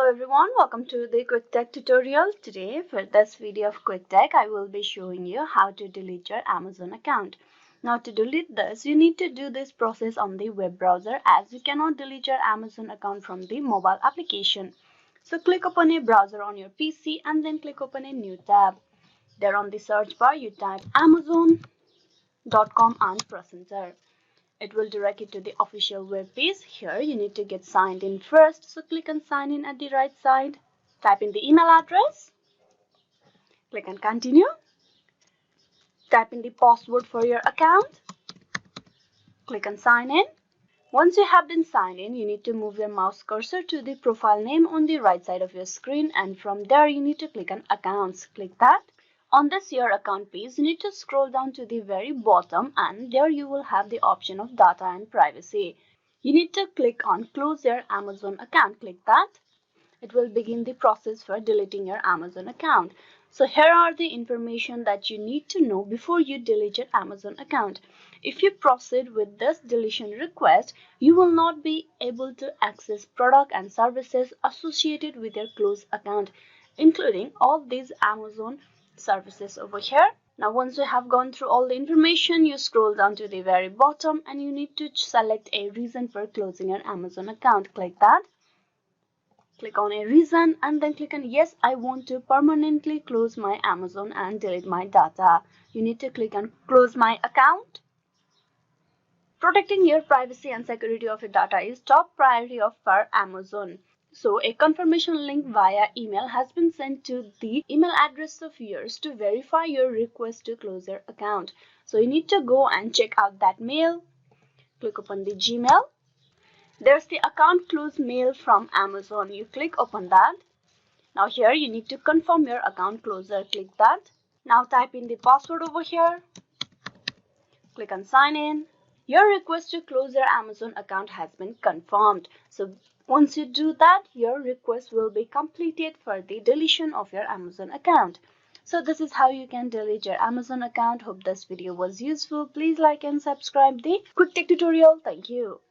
everyone, welcome to the Quick Tech tutorial. Today for this video of Quick Tech, I will be showing you how to delete your Amazon account. Now to delete this, you need to do this process on the web browser as you cannot delete your Amazon account from the mobile application. So click open a browser on your PC and then click open a new tab. There on the search bar you type amazon.com and press enter. It will direct you to the official web page. Here you need to get signed in first, so click on sign in at the right side. Type in the email address, click on continue. Type in the password for your account, click on sign in. Once you have been signed in, you need to move your mouse cursor to the profile name on the right side of your screen, and from there you need to click on accounts. Click that. On this your account page, you need to scroll down to the very bottom and there you will have the option of data and privacy. You need to click on close your Amazon account. Click that. It will begin the process for deleting your Amazon account. So here are the information that you need to know before you delete your Amazon account. If you proceed with this deletion request, you will not be able to access product and services associated with your closed account, including all these Amazon services over here. Now once you have gone through all the information, you scroll down to the very bottom and you need to select a reason for closing your Amazon account. Click that. Click on a reason and then click on yes, I want to permanently close my Amazon and delete my data. You need to click on close my account. Protecting your privacy and security of your data is top priority for Amazon. So a confirmation link via email has been sent to the email address of yours to verify your request to close your account. So you need to go and check out that mail. Click upon the Gmail. There's the account close mail from Amazon. You click upon that. Now here you need to confirm your account closure. Click that. Now type in the password over here. Click on sign in. Your request to close your Amazon account has been confirmed. So once you do that, your request will be completed for the deletion of your Amazon account. So this is how you can delete your Amazon account. Hope this video was useful. Please like and subscribe the Quick Tech tutorial. Thank you.